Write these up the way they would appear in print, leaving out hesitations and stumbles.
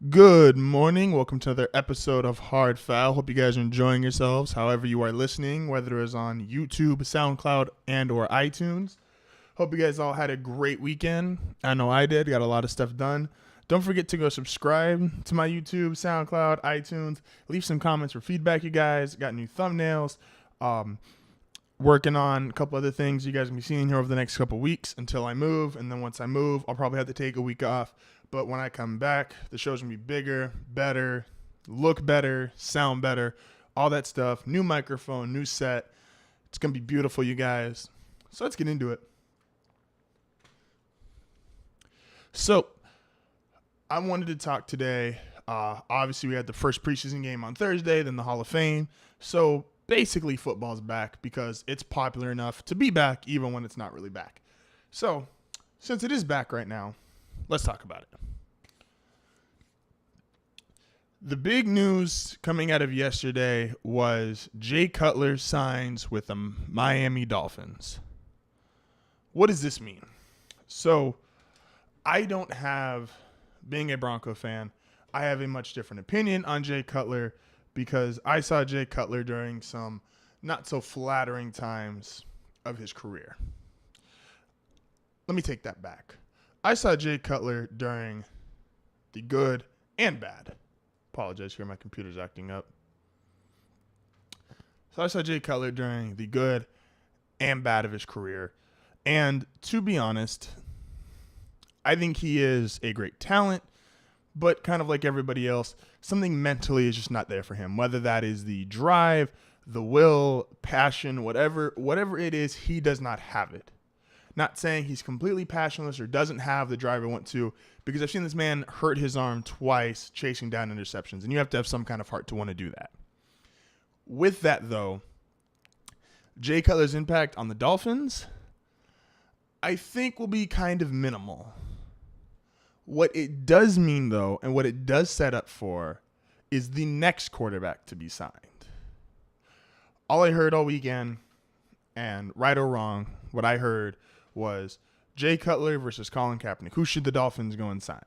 Good morning. Welcome to another episode of HardFoul. Hope you guys are enjoying yourselves, however you are listening, whether it is on YouTube, SoundCloud, and or iTunes. Hope you guys all had a great weekend. I know I did. Got a lot of stuff done. Don't forget to go subscribe to my YouTube, SoundCloud, iTunes. Leave some comments for feedback, you guys. Got new thumbnails. Working on a couple other things you guys will be seeing here over the next couple weeks until I move. And then once I move, I'll probably have to take a week off. But when I come back, the show's going to be bigger, better, look better, sound better, all that stuff. New microphone, new set. It's going to be beautiful, you guys. So let's get into it. So I wanted to talk today. Obviously, we had the first preseason game on Thursday, then the Hall of Fame. So basically, football's back because it's popular enough to be back even when it's not really back. So since it is back right now, let's talk about it. The big news coming out of yesterday was Jay Cutler signs with the Miami Dolphins. What does this mean? So I don't have, being a Bronco fan, I have a much different opinion on Jay Cutler because I saw Jay Cutler during some not so flattering times of his career. Let me take that back. I saw Jay Cutler during the good and bad. Apologize here, my computer's acting up. So I saw Jay Cutler during the good and bad of his career. And to be honest, I think he is a great talent, but kind of like everybody else, something mentally is just not there for him. Whether that is the drive, the will, passion, whatever it is, he does not have it. Not saying he's completely passionless or doesn't have the drive I want to, because I've seen this man hurt his arm twice chasing down interceptions, and you have to have some kind of heart to want to do that. With that, though, Jay Cutler's impact on the Dolphins, I think, will be kind of minimal. What it does mean, though, and what it does set up for, is the next quarterback to be signed. All I heard all weekend, and right or wrong, what I heard was Jay Cutler versus Colin Kaepernick. Who should the Dolphins go and sign?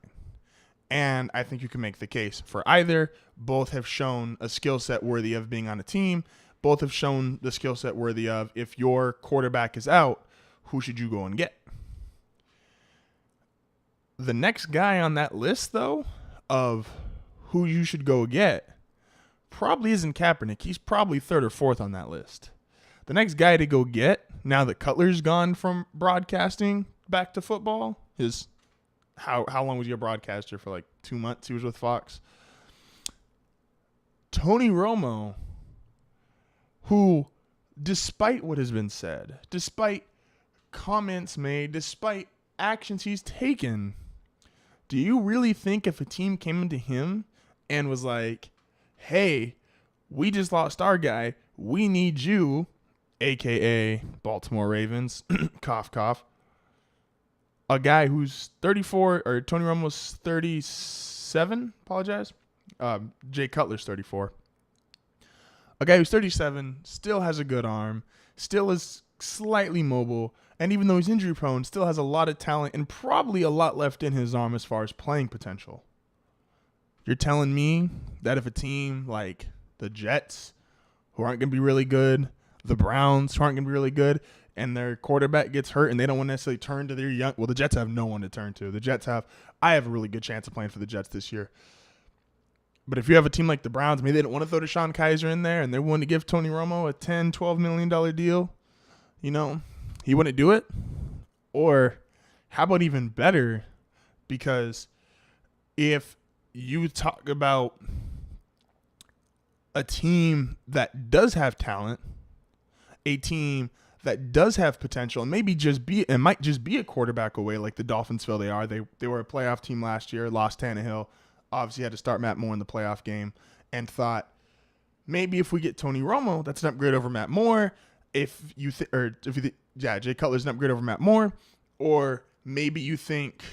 And I think you can make the case for either. Both have shown a skill set worthy of being on a team. Both have shown the skill set worthy of, if your quarterback is out, who should you go and get? The next guy on that list, though, of who you should go get probably isn't Kaepernick. He's probably third or fourth on that list. The next guy to go get, now that Cutler's gone from broadcasting back to football, is how long was he a broadcaster? For like 2 months he was with Fox. Tony Romo, who, despite what has been said, despite comments made, despite actions he's taken, do you really think if a team came into him and was like, hey, we just lost our guy, we need you, a.k.a. Baltimore Ravens, cough, cough, a guy who's 34, or Tony Romo's 37, apologize, Jay Cutler's 34. A guy who's 37, still has a good arm, still is slightly mobile, and even though he's injury prone, still has a lot of talent and probably a lot left in his arm as far as playing potential. You're telling me that if a team like the Jets, who aren't going to be really good, the Browns, who aren't going to be really good, and their quarterback gets hurt and they don't want to necessarily turn to their young – well, the Jets have no one to turn to. I have a really good chance of playing for the Jets this year. But if you have a team like the Browns, maybe they don't want to throw Deshaun Kaiser in there and they're willing to give Tony Romo a $10, $12 million deal, he wouldn't do it. Or how about even better, because if you talk about a team that does have talent, a team that does have potential, and might just be a quarterback away like the Dolphins feel they are. They were a playoff team last year, lost Tannehill, obviously had to start Matt Moore in the playoff game, and thought maybe if we get Tony Romo, that's an upgrade over Matt Moore. Jay Cutler's an upgrade over Matt Moore, or maybe you think,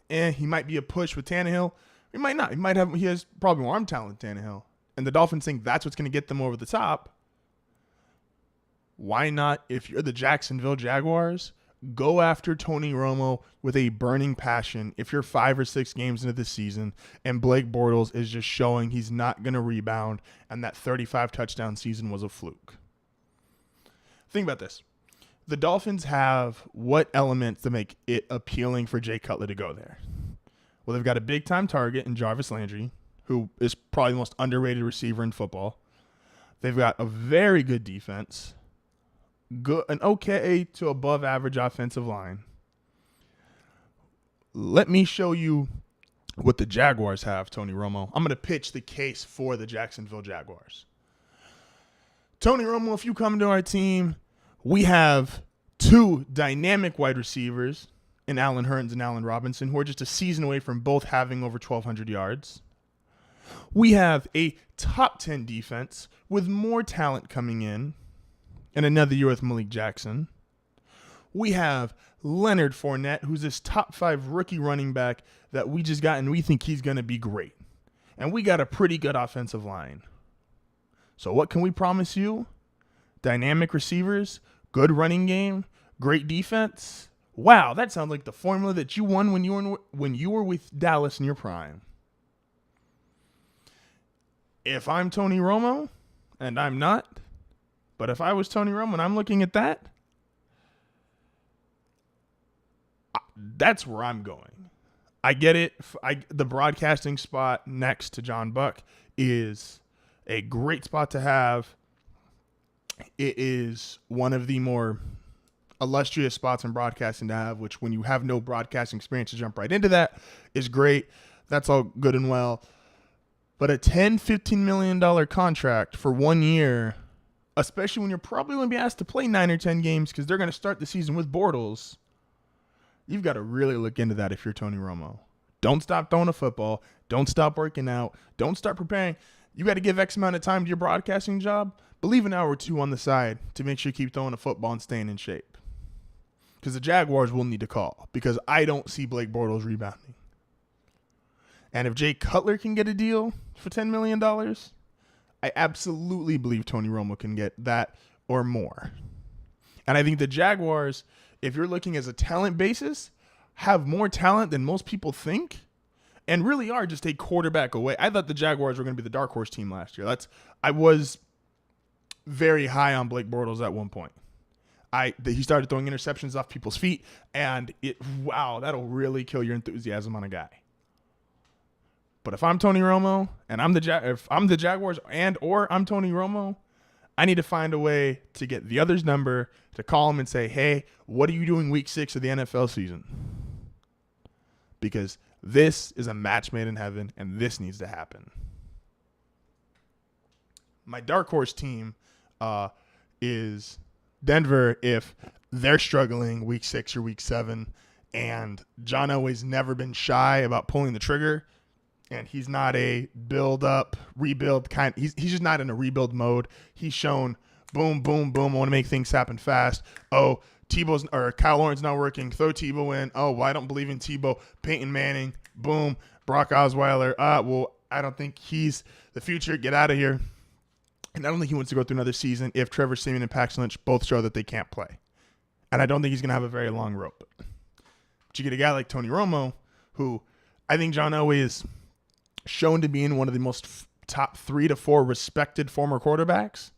he might be a push with Tannehill. He might not. He has probably more arm talent than Tannehill, and the Dolphins think that's what's going to get them over the top. Why not, if you're the Jacksonville Jaguars, Go after Tony Romo with a burning passion if you're 5 or 6 games into the season and Blake Bortles is just showing he's not going to rebound and that 35 touchdown season was a fluke. Think about this. The Dolphins have what elements to make it appealing for Jay Cutler to go there? Well, they've got a big-time target in Jarvis Landry, who is probably the most underrated receiver in football. They've got a very good defense, an okay to above average offensive line. Let me show you what the Jaguars have, Tony Romo. I'm going to pitch the case for the Jacksonville Jaguars. Tony Romo, if you come to our team, we have 2 dynamic wide receivers in Allen Hurns and Allen Robinson, who are just a season away from both having over 1,200 yards. We have a top 10 defense with more talent coming in and another year with Malik Jackson. We have Leonard Fournette, who's this top 5 rookie running back that we just got, and we think he's going to be great. And we got a pretty good offensive line. So what can we promise you? Dynamic receivers, good running game, great defense. Wow, that sounds like the formula that you won when you were with Dallas in your prime. If I'm Tony Romo, and I'm not, but if I was Tony Romo and I'm looking at that, that's where I'm going. I get it. The broadcasting spot next to John Buck is a great spot to have. It is one of the more illustrious spots in broadcasting to have, which when you have no broadcasting experience to jump right into that is great. That's all good and well. But a $10, $15 million contract for 1 year, especially when you're probably going to be asked to play 9 or 10 games because they're going to start the season with Bortles, you've got to really look into that if you're Tony Romo. Don't stop throwing a football. Don't stop working out. Don't start preparing. You got to give X amount of time to your broadcasting job, but leave an hour or 2 on the side to make sure you keep throwing a football and staying in shape. Because the Jaguars will need to call because I don't see Blake Bortles rebounding. And if Jay Cutler can get a deal for $10 million, I absolutely believe Tony Romo can get that or more. And I think the Jaguars, if you're looking as a talent basis, have more talent than most people think and really are just a quarterback away. I thought the Jaguars were going to be the dark horse team last year. I was very high on Blake Bortles at one point. He started throwing interceptions off people's feet, and that'll really kill your enthusiasm on a guy. But if I'm Tony Romo and if I'm the Jaguars or I'm Tony Romo, I need to find a way to get the other's number to call him and say, hey, what are you doing week 6 of the NFL season? Because this is a match made in heaven, and this needs to happen. My dark horse team is Denver if they're struggling week 6 or week 7, and John Elway's never been shy about pulling the trigger. And he's not a build-up, rebuild kind. He's just not in a rebuild mode. He's shown, boom, boom, boom. I want to make things happen fast. Oh, Kyle Lawrence not working. Throw Tebow in. Oh, well, I don't believe in Tebow. Peyton Manning, boom. Brock Osweiler. Well, I don't think he's the future. Get out of here. And I don't think he wants to go through another season if Trevor Siemian and Paxton Lynch both show that they can't play. And I don't think he's going to have a very long rope. But you get a guy like Tony Romo, who I think John Elway is shown to be in one of the most top 3 to 4 respected former quarterbacks.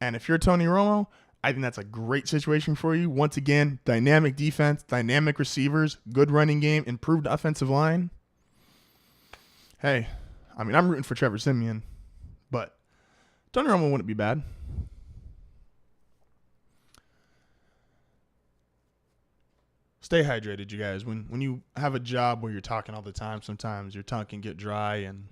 And if you're Tony Romo, I think that's a great situation for you. Once again, dynamic defense, dynamic receivers, good running game, improved offensive line. Hey, I'm rooting for Trevor Siemian, but Tony Romo wouldn't be bad. Stay hydrated, you guys. When you have a job where you're talking all the time, sometimes your tongue can get dry and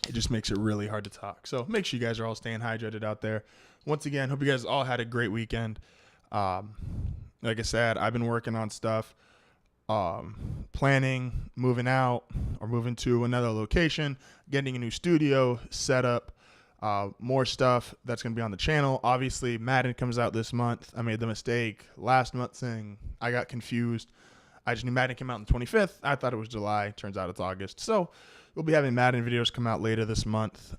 it just makes it really hard to talk. So make sure you guys are all staying hydrated out there. Once again, hope you guys all had a great weekend. Like I said, I've been working on stuff, planning, moving out or moving to another location, getting a new studio set up. More stuff that's going to be on the channel. Obviously, Madden comes out this month. I made the mistake last month saying I got confused. I just knew Madden came out on the 25th. I thought it was July. Turns out it's August. So we'll be having Madden videos come out later this month.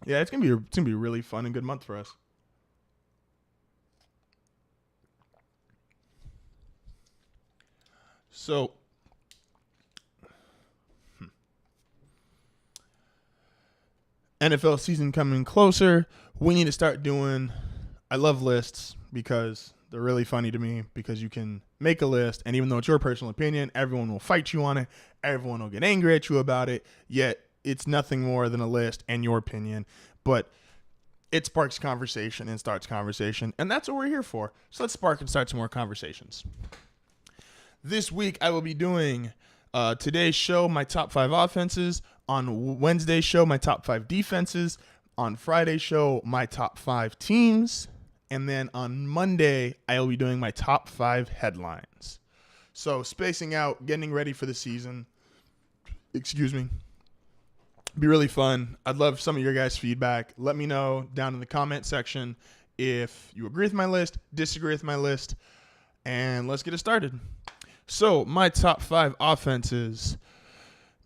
It's gonna be a really fun and good month for us. So, NFL season coming closer. We need to start doing. I love lists because they're really funny to me because you can make a list, and even though it's your personal opinion, everyone will fight you on it. Everyone will get angry at you about it, yet it's nothing more than a list and your opinion. But it sparks conversation and starts conversation, and that's what we're here for. So let's spark and start some more conversations. This week, I will be doing today's show, my top 5 offenses. On Wednesday's show, my top 5 defenses. On Friday's show, my top 5 teams. And then on Monday, I will be doing my top 5 headlines. So spacing out, getting ready for the season. Excuse me. Be really fun. I'd love some of your guys' feedback. Let me know down in the comment section if you agree with my list, disagree with my list, and let's get it started. So my top 5 offenses.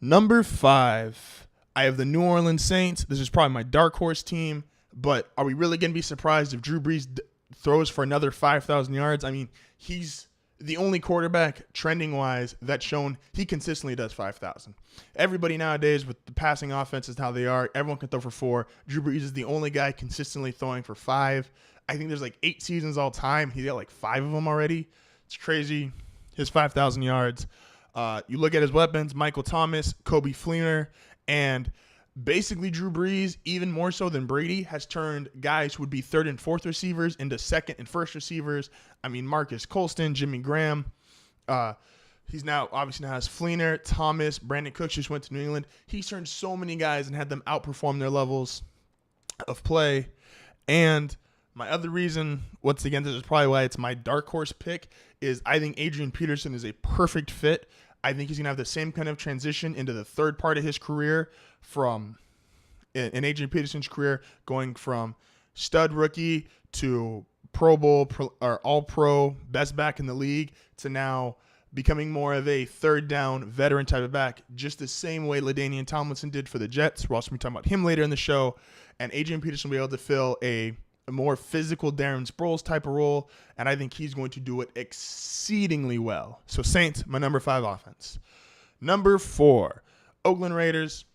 Number 5, I have the New Orleans Saints. This is probably my dark horse team, but are we really going to be surprised if Drew Brees throws for another 5,000 yards? I mean, he's the only quarterback trending-wise that's shown he consistently does 5,000. Everybody nowadays with the passing offenses how they are, everyone can throw for 4. Drew Brees is the only guy consistently throwing for 5. I think there's like 8 seasons all time. He's got like 5 of them already. It's crazy. His 5,000 yards. You look at his weapons, Michael Thomas, Kobe Fleener, and basically Drew Brees, even more so than Brady, has turned guys who would be 3rd and 4th receivers into 2nd and 1st receivers. I mean, Marcus Colston, Jimmy Graham. He's now obviously now has Fleener, Thomas, Brandon Cooks just went to New England. He's turned so many guys and had them outperform their levels of play. And my other reason, once again, this is probably why it's my dark horse pick, is I think Adrian Peterson is a perfect fit. I think he's going to have the same kind of transition into the third part of his career from in Adrian Peterson's career, going from stud rookie to Pro Bowl or All-Pro, best back in the league, to now becoming more of a third down veteran type of back, just the same way LaDainian Tomlinson did for the Jets. We're also going to be talking about him later in the show. And Adrian Peterson will be able to fill a more physical Darren Sproles type of role, and I think he's going to do it exceedingly well. So Saints, my number 5 offense. Number 4, Oakland Raiders,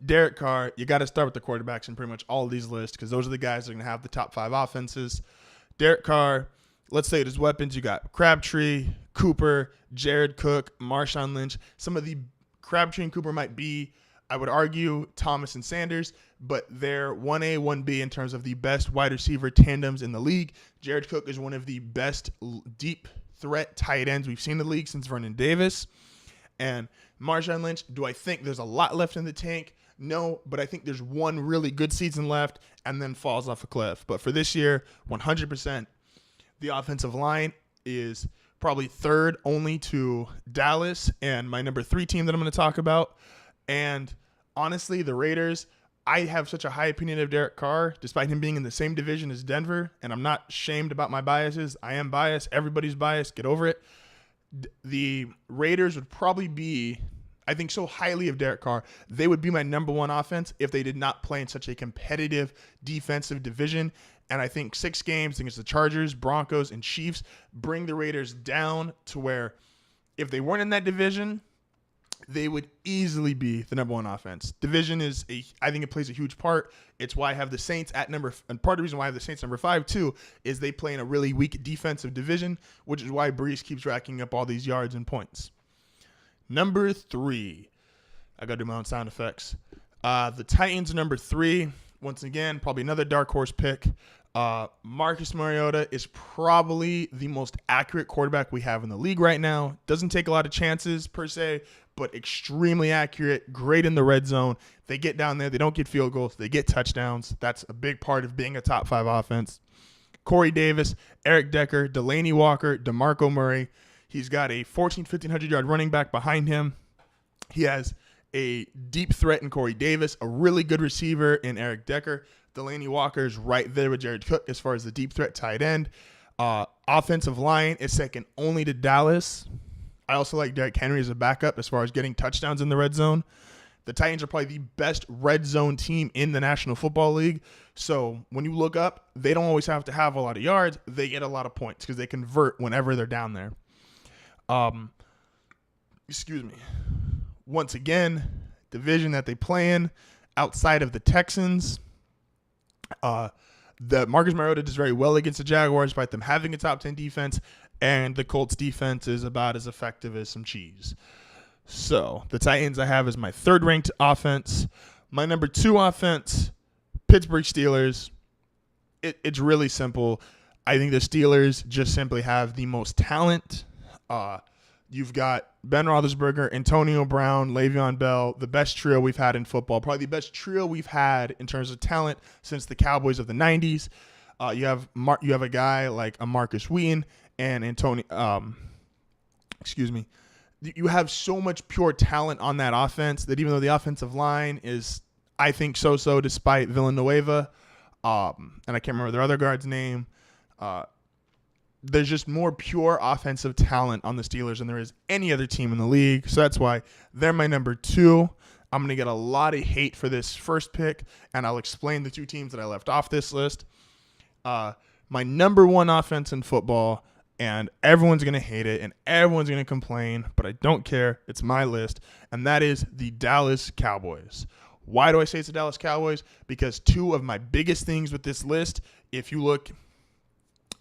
Derek Carr. You got to start with the quarterbacks in pretty much all of these lists because those are the guys that are going to have the top 5 offenses. Derek Carr, let's say his weapons. You got Crabtree, Cooper, Jared Cook, Marshawn Lynch. Some of the Crabtree and Cooper might be, I would argue, Thomas and Sanders, but they're 1A, 1B in terms of the best wide receiver tandems in the league. Jared Cook is one of the best deep threat tight ends we've seen in the league since Vernon Davis. And Marshawn Lynch, do I think there's a lot left in the tank? No, but I think there's one really good season left and then falls off a cliff. But for this year, 100%, the offensive line is probably third only to Dallas and my number 3 team that I'm going to talk about. And honestly, the Raiders, I have such a high opinion of Derek Carr, despite him being in the same division as Denver, and I'm not shamed about my biases. I am biased. Everybody's biased. Get over it. The Raiders would probably be, I think so highly of Derek Carr, they would be my number 1 offense if they did not play in such a competitive defensive division. And I think 6 games against the Chargers, Broncos, and Chiefs bring the Raiders down to where if they weren't in that division, they would easily be the number 1 offense. Division is I think it plays a huge part. It's why I have the Saints at and part of the reason why I have the Saints number 5 too is they play in a really weak defensive division, which is why Brees keeps racking up all these yards and points. Number 3, I got to do my own sound effects. The Titans number 3, once again, probably another dark horse pick. Marcus Mariota is probably the most accurate quarterback we have in the league right now. Doesn't take a lot of chances per se, but extremely accurate, great in the red zone. They get down there. They don't get field goals. They get touchdowns. That's a big part of being a top 5 offense. Corey Davis, Eric Decker, Delaney Walker, DeMarco Murray. He's got a 1,500 yard running back behind him. He has a deep threat in Corey Davis, a really good receiver in Eric Decker. Delaney Walker is right there with Jared Cook as far as the deep threat tight end. Offensive line is second only to Dallas. I also like Derrick Henry as a backup as far as getting touchdowns in the red zone. The Titans are probably the best red zone team in the National Football League. So when you look up, they don't always have to have a lot of yards. They get a lot of points because they convert whenever they're down there. excuse me, once again, division that they play in outside of the Texans. The Marcus Mariota does very well against the Jaguars, despite them having a top 10 defense, and the Colts defense is about as effective as some cheese. So the Titans I have as my third ranked offense. My number 2 offense, Pittsburgh Steelers. It's really simple. I think the Steelers just simply have the most talent. You've got Ben Roethlisberger, Antonio Brown, Le'Veon Bell, the best trio we've had in football, probably the best trio we've had in terms of talent since the Cowboys of the 90s. You have a guy like a Marcus Wheaton and Antonio. You have so much pure talent on that offense that even though the offensive line is, I think, so-so despite Villanueva, and I can't remember their other guard's name, there's just more pure offensive talent on the Steelers than there is any other team in the league. So that's why they're my number 2. I'm going to get a lot of hate for this first pick, and I'll explain the 2 teams that I left off this list. My number 1 offense in football, and everyone's going to hate it, and everyone's going to complain, but I don't care. It's my list, and that is the Dallas Cowboys. Why do I say it's the Dallas Cowboys? Because 2 of my biggest things with this list, if you look,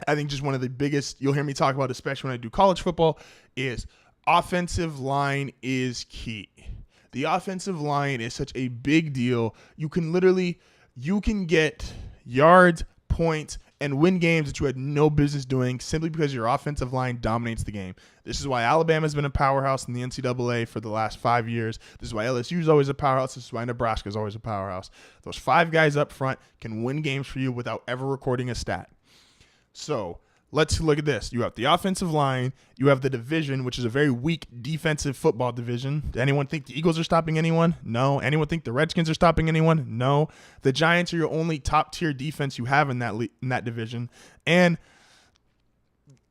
I think just one of the biggest you'll hear me talk about, especially when I do college football, is offensive line is key. The offensive line is such a big deal. You can get yards, points, and win games that you had no business doing simply because your offensive line dominates the game. This is why Alabama's been a powerhouse in the NCAA for the last 5 years. This is why LSU is always a powerhouse. This is why Nebraska is always a powerhouse. Those 5 guys up front can win games for you without ever recording a stat. So let's look at this. You have the offensive line. You have the division, which is a very weak defensive football division. Does anyone think the Eagles are stopping anyone? No. Anyone think the Redskins are stopping anyone? No. The Giants are your only top-tier defense you have in that division. And,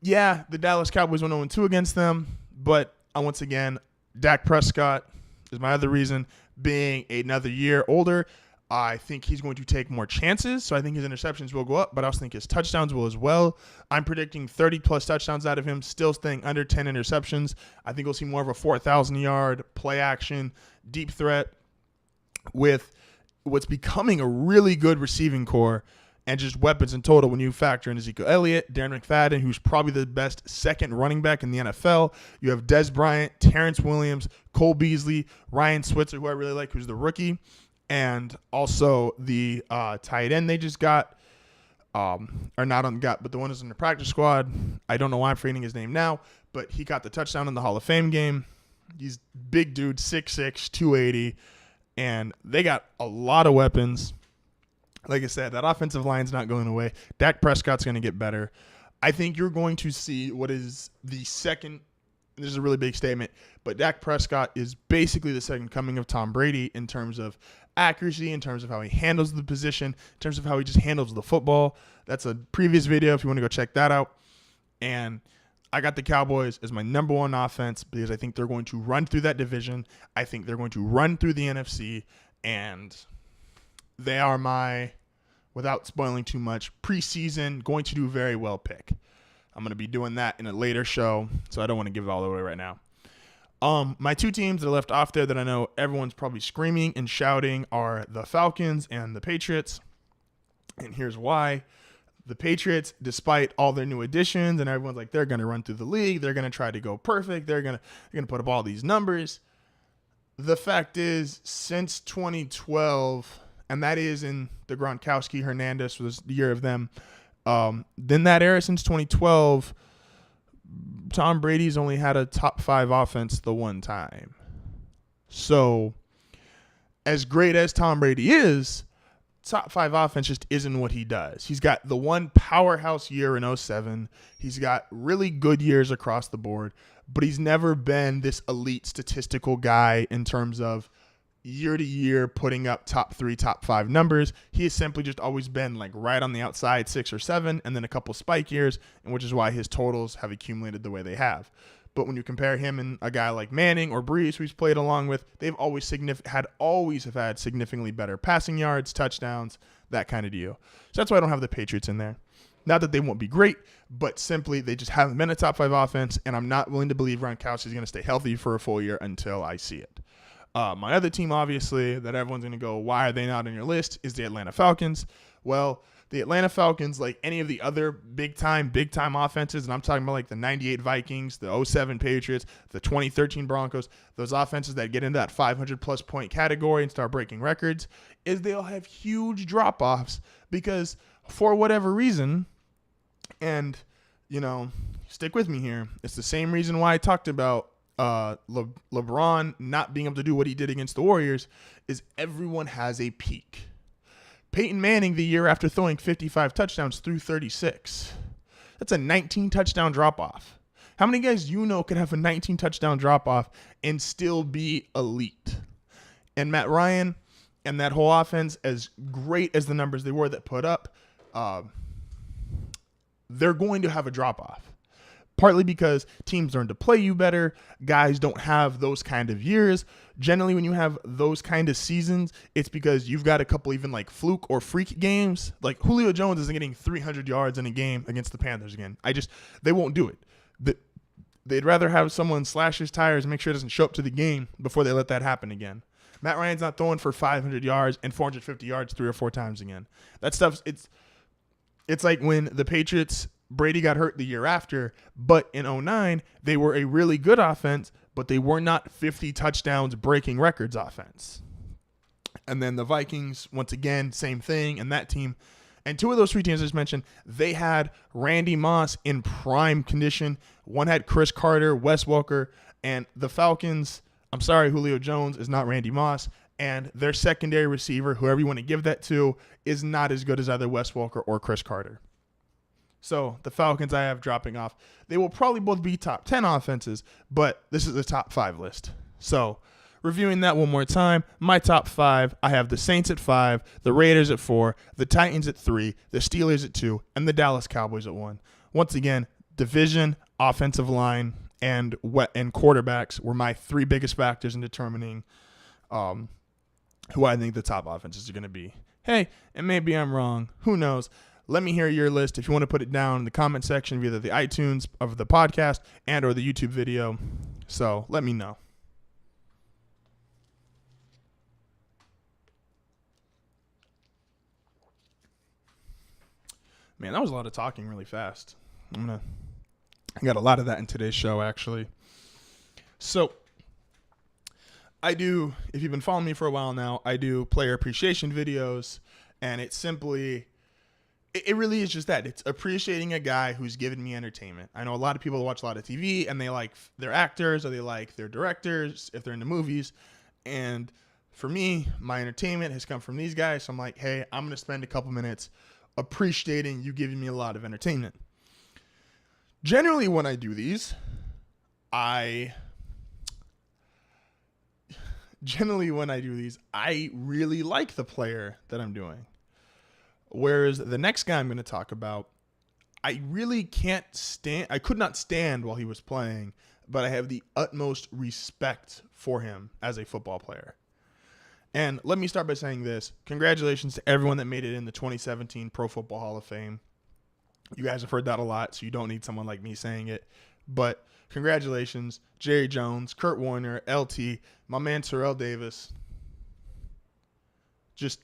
yeah, the Dallas Cowboys went 0-2 against them. But, once again, Dak Prescott is my other reason. Being another year older, I think he's going to take more chances, so I think his interceptions will go up, but I also think his touchdowns will as well. I'm predicting 30-plus touchdowns out of him, still staying under 10 interceptions. I think we'll see more of a 4,000-yard play action, deep threat with what's becoming a really good receiving core and just weapons in total when you factor in Ezekiel Elliott, Darren McFadden, who's probably the best second running back in the NFL. You have Dez Bryant, Terrence Williams, Cole Beasley, Ryan Switzer, who I really like, who's the rookie. And also the tight end they just got, but the one who's in the practice squad. I don't know why I'm forgetting his name now, but he got the touchdown in the Hall of Fame game. He's big dude, 6'6", 280, and they got a lot of weapons. Like I said, that offensive line's not going away. Dak Prescott's going to get better. I think you're going to see what is the second. This is a really big statement, but Dak Prescott is basically the second coming of Tom Brady in terms of accuracy, in terms of how he handles the position, in terms of how he just handles the football. That's a previous video if you want to go check that out. And I got the Cowboys as my number 1 offense because I think they're going to run through that division. I think they're going to run through the NFC, and they are my, without spoiling too much, preseason going to do very well pick. I'm going to be doing that in a later show, so I don't want to give it all away right now. My 2 teams that are left off there that I know everyone's probably screaming and shouting are the Falcons and the Patriots. And here's why. The Patriots, despite all their new additions, and everyone's like, they're going to run through the league. They're going to try to go perfect. They're going to put up all these numbers. The fact is, since 2012, and that is in the Gronkowski, Hernandez was the year of them. Then that era since 2012, Tom Brady's only had a top 5 offense the one time. So, as great as Tom Brady is, top 5 offense just isn't what he does. He's got the one powerhouse year in 2007. He's got really good years across the board, but he's never been this elite statistical guy in terms of year to year putting up top 3, top 5 numbers. He has simply just always been like right on the outside, 6 or 7, and then a couple spike years, and which is why his totals have accumulated the way they have. But when you compare him and a guy like Manning or Brees, who he's played along with, they've always have had significantly better passing yards, touchdowns, that kind of deal. So that's why I don't have the Patriots in there. Not that they won't be great, but simply they just haven't been a top 5 offense, and I'm not willing to believe Gronkowski is going to stay healthy for a full year until I see it. My other team, obviously, that everyone's going to go, why are they not on your list, is the Atlanta Falcons. Well, the Atlanta Falcons, like any of the other big-time offenses, and I'm talking about like the 98 Vikings, the 07 Patriots, the 2013 Broncos, those offenses that get into that 500-plus point category and start breaking records, is they'll have huge drop-offs because for whatever reason, and, stick with me here, it's the same reason why I talked about LeBron not being able to do what he did against the Warriors, is everyone has a peak. Peyton Manning, the year after throwing 55 touchdowns, threw 36. That's a 19 touchdown drop off. How many guys could have a 19 touchdown drop off and still be elite? And Matt Ryan and that whole offense, as great as the numbers they were that put up, they're going to have a drop off. Partly because teams learn to play you better. Guys don't have those kind of years. Generally, when you have those kind of seasons, it's because you've got a couple even like fluke or freak games. Like Julio Jones isn't getting 300 yards in a game against the Panthers again. They won't do it. They'd rather have someone slash his tires and make sure it doesn't show up to the game before they let that happen again. Matt Ryan's not throwing for 500 yards and 450 yards 3 or 4 times again. That stuff's it's like when the Patriots, Brady got hurt the year after, but in 2009, they were a really good offense, but they were not 50 touchdowns breaking records offense. And then the Vikings, once again, same thing. And that team, and 2 of those 3 teams I just mentioned, they had Randy Moss in prime condition. One had Chris Carter, Wes Welker, and the Falcons, I'm sorry, Julio Jones is not Randy Moss. And their secondary receiver, whoever you want to give that to, is not as good as either Wes Welker or Chris Carter. So the Falcons I have dropping off. They will probably both be top 10 offenses, but this is the top 5 list. So reviewing that one more time, my top 5, I have the Saints at 5, the Raiders at 4, the Titans at 3, the Steelers at 2, and the Dallas Cowboys at 1. Once again, division, offensive line, and quarterbacks were my 3 biggest factors in determining who I think the top offenses are going to be. Hey, and maybe I'm wrong. Who knows? Let me hear your list if you want to put it down in the comment section of either the iTunes of the podcast and or the YouTube video. So let me know. Man, that was a lot of talking really fast. I got a lot of that in today's show, actually. So I do, if you've been following me for a while now, I do player appreciation videos, and it's simply, it really is just that. It's appreciating a guy who's given me entertainment. I know a lot of people watch a lot of TV, and they like their actors or they like their directors if they're into movies. And for me, my entertainment has come from these guys. So I'm like, hey, I'm going to spend a couple minutes appreciating you giving me a lot of entertainment. Generally, when I do these, I really like the player that I'm doing. Whereas the next guy I'm going to talk about, I could not stand while he was playing, but I have the utmost respect for him as a football player. And let me start by saying this. Congratulations to everyone that made it in the 2017 Pro Football Hall of Fame. You guys have heard that a lot, so you don't need someone like me saying it. But congratulations, Jerry Jones, Kurt Warner, LT, my man Terrell Davis. Just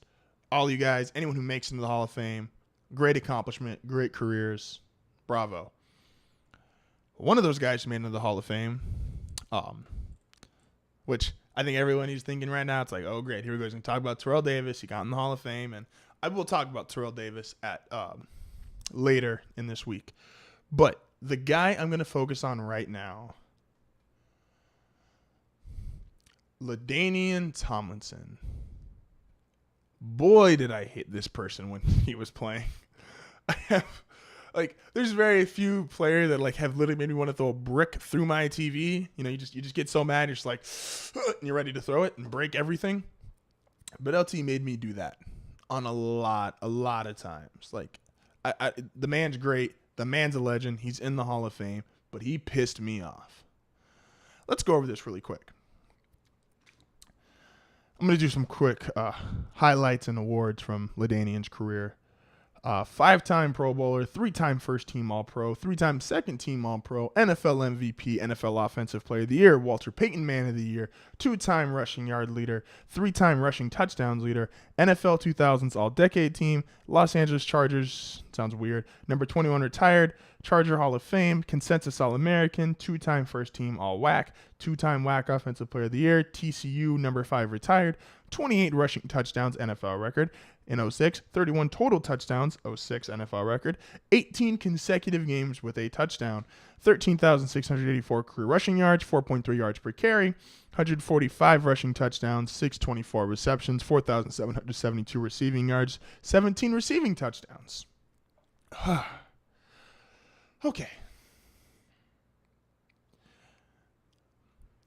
all you guys, anyone who makes it into the Hall of Fame, great accomplishment, great careers, bravo. One of those guys who made it into the Hall of Fame, which I think everyone is thinking right now, it's like, oh great, here we go. He's going to talk about Terrell Davis. He got in the Hall of Fame, and I will talk about Terrell Davis at later in this week. But the guy I'm going to focus on right now, LaDainian Tomlinson. Boy, did I hate this person when he was playing. There's very few players that have literally made me want to throw a brick through my TV. You just get so mad, you're just like, and you're ready to throw it and break everything. But LT made me do that on a lot of times. The man's great. The man's a legend. He's in the Hall of Fame, but he pissed me off. Let's go over this really quick. I'm going to do some quick highlights and awards from LaDainian's career. 5-time Pro Bowler, 3-time first-team All-Pro, 3-time second-team All-Pro, NFL MVP, NFL Offensive Player of the Year, Walter Payton Man of the Year, 2-time rushing yard leader, 3-time rushing touchdowns leader, NFL 2000s All-Decade Team, Los Angeles Chargers, sounds weird, number 21 retired, Charger Hall of Fame, consensus All-American, 2-time first-team All-WAC, 2-time WAC Offensive Player of the Year, TCU number 5 retired, 28 rushing touchdowns, NFL record in 06, 31 total touchdowns, 06 NFL record, 18 consecutive games with a touchdown, 13,684 career rushing yards, 4.3 yards per carry, 145 rushing touchdowns, 624 receptions, 4,772 receiving yards, 17 receiving touchdowns. Okay.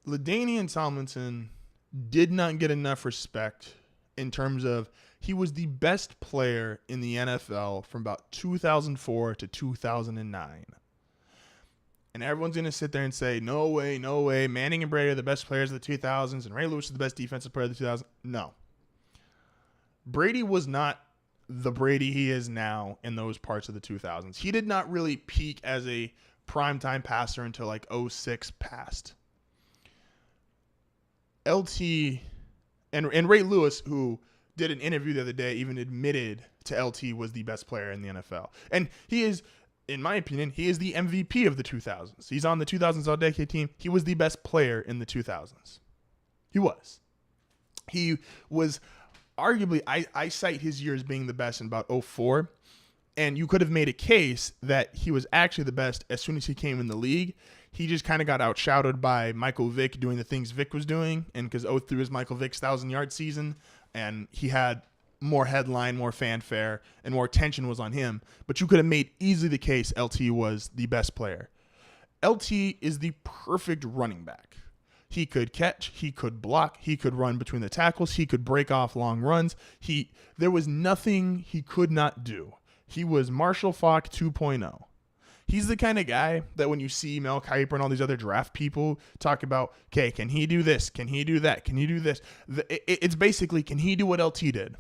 LaDainian Tomlinson did not get enough respect in terms of he was the best player in the NFL from about 2004 to 2009. And everyone's going to sit there and say, no way, no way. Manning and Brady are the best players of the 2000s, and Ray Lewis is the best defensive player of the 2000s. No. Brady was not the Brady he is now in those parts of the 2000s. He did not really peak as a primetime passer until like 06 passed. LT and Ray Lewis, who did an interview the other day, even admitted to LT was the best player in the NFL. And he is, in my opinion, he is the MVP of the 2000s. He's on the 2000s All-Decade Team. He was the best player in the 2000s. He was. He was arguably, I cite his year as being the best in about 04. And you could have made a case that he was actually the best as soon as he came in the league. He just kind of got outshouted by Michael Vick doing the things Vick was doing. And because 03 was Michael Vick's 1,000-yard season, and he had more headline, more fanfare, and more attention was on him. But you could have made easily the case LT was the best player. LT is the perfect running back. He could catch, he could block, he could run between the tackles, he could break off long runs. There was nothing he could not do. He was Marshall Faulk 2.0. He's the kind of guy that when you see Mel Kiper and all these other draft people talk about, okay, can he do this? Can he do that? Can he do this? It's basically, can he do what LT did?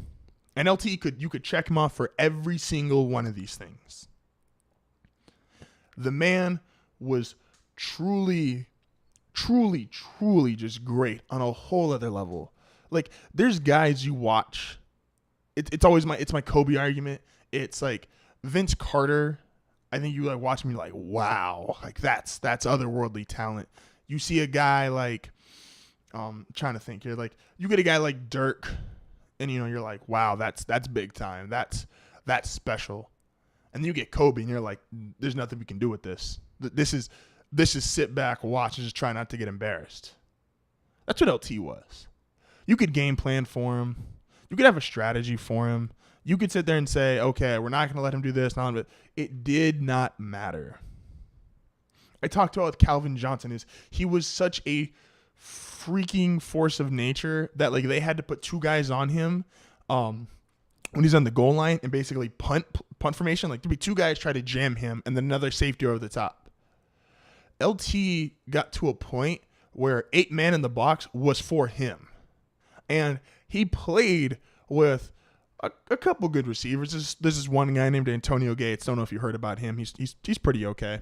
And LT, you could check him off for every single one of these things. The man was truly just great on a whole other level. Like, there's guys you watch. It's always my Kobe argument. It's like Vince Carter. I think you like watch me like, wow, like that's otherworldly talent. You see a guy like, trying to think here, like you get a guy like Dirk, and you're like, wow, that's big time. That's special. And then you get Kobe, and you're like, there's nothing we can do with this. This is sit back, watch, and just try not to get embarrassed. That's what LT was. You could game plan for him. You could have a strategy for him. You could sit there and say, okay, we're not going to let him do this. But it did not matter. I talked about with Calvin Johnson he was such a freaking force of nature that like they had to put two guys on him when he's on the goal line and basically punt formation. Like there'd be two guys try to jam him and then another safety over the top. LT got to a point where 8 man in the box was for him. And he played with a couple good receivers. This is one guy named Antonio Gates. Don't know if you heard about him. He's pretty okay.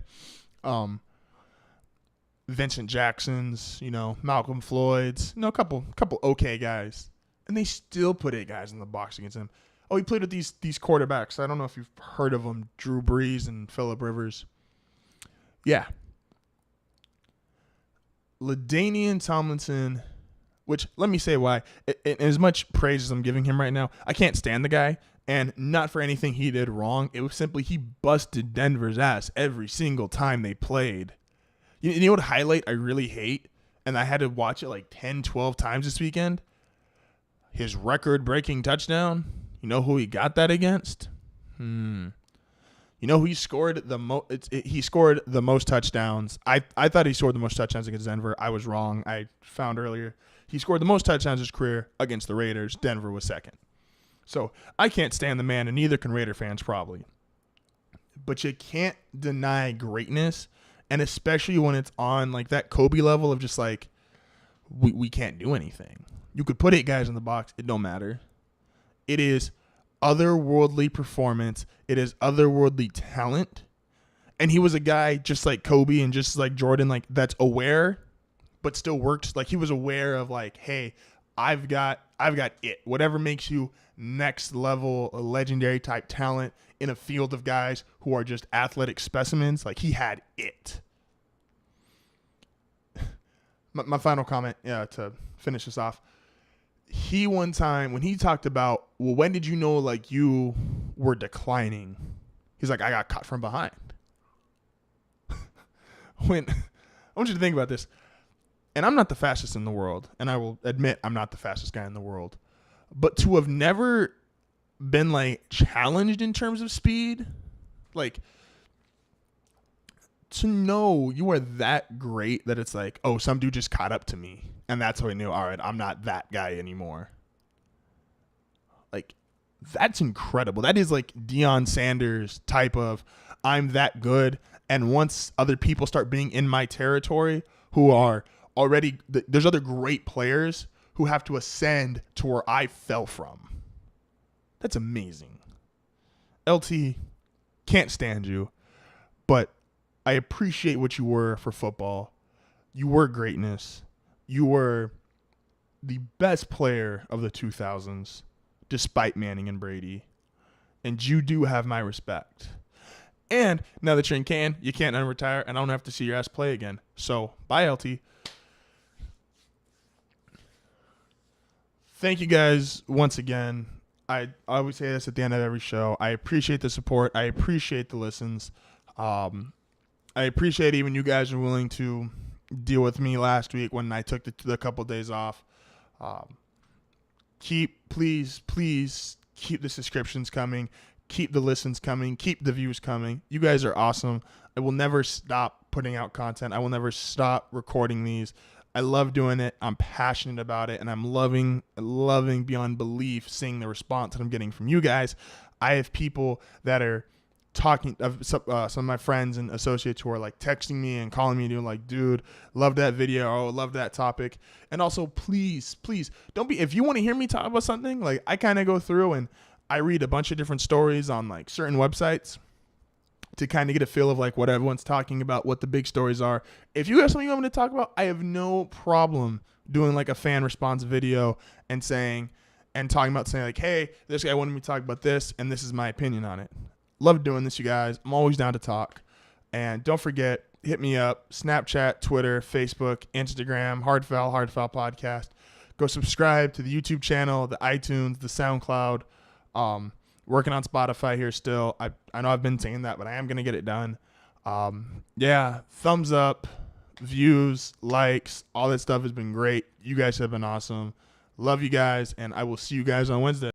Vincent Jackson's, Malcolm Floyd's, a couple okay guys, and they still put 8 guys in the box against him. Oh, he played with these quarterbacks. I don't know if you've heard of them, Drew Brees and Phillip Rivers. Yeah. LaDainian Tomlinson. Which, let me say why. As much praise as I'm giving him right now, I can't stand the guy. And not for anything he did wrong. It was simply he busted Denver's ass every single time they played. You know what highlight I really hate? And I had to watch it like 10, 12 times this weekend? His record-breaking touchdown. You know who he got that against? You know who he scored the most? He scored the most touchdowns. I thought he scored the most touchdowns against Denver. I was wrong. I found earlier. He scored the most touchdowns in his career against the Raiders. Denver was second. So I can't stand the man, and neither can Raider fans probably. But you can't deny greatness, and especially when it's on like that Kobe level of just like, we can't do anything. You could put 8 guys in the box. It don't matter. It is otherworldly performance. It is otherworldly talent. And he was a guy just like Kobe and just like Jordan, like that's aware, but still worked. Like he was aware of like, hey, I've got it. Whatever makes you next level, legendary type talent in a field of guys who are just athletic specimens. Like he had it. My final comment, to finish this off. He one time when he talked about, well, when did you know like you were declining? He's like, I got caught from behind. When I want you to think about this, and I'm not the fastest in the world, and I will admit I'm not the fastest guy in the world, but to have never been like challenged in terms of speed, like to know you are that great that it's like, oh, some dude just caught up to me, and that's how I knew, all right, I'm not that guy anymore. Like that's incredible. That is like Deion Sanders type of I'm that good. And once other people start being in my territory who are already, there's other great players who have to ascend to where I fell from. That's amazing. LT, can't stand you, but I appreciate what you were for football. You were greatness. You were the best player of the 2000s, despite Manning and Brady. And you do have my respect. And now that you're in Canton, you can't unretire, and I don't have to see your ass play again. So, bye, LT. Thank you guys once again. I always say this at the end of every show. I appreciate the support. I appreciate the listens. I appreciate even you guys are willing to deal with me last week when I took the couple of days off. Please keep the subscriptions coming. Keep the listens coming. Keep the views coming. You guys are awesome. I will never stop putting out content. I will never stop recording these. I love doing it. I'm passionate about it, and I'm loving beyond belief seeing the response that I'm getting from you guys. I have people that are talking, some of my friends and associates who are like texting me and calling me and doing like, dude, love that video. Oh, love that topic. And also, please don't be, if you want to hear me talk about something, like I kind of go through and I read a bunch of different stories on like certain websites to kind of get a feel of like what everyone's talking about, what the big stories are. If you have something you want me to talk about, I have no problem doing like a fan response video and saying like, hey, this guy wanted me to talk about this and this is my opinion on it. Love doing this, you guys. I'm always down to talk. And don't forget, hit me up, Snapchat, Twitter, Facebook, Instagram, HardFoul Podcast. Go subscribe to the YouTube channel, the iTunes, the SoundCloud. Working on Spotify here still. I know I've been saying that, but I am going to get it done. Thumbs up, views, likes, all that stuff has been great. You guys have been awesome. Love you guys, and I will see you guys on Wednesday.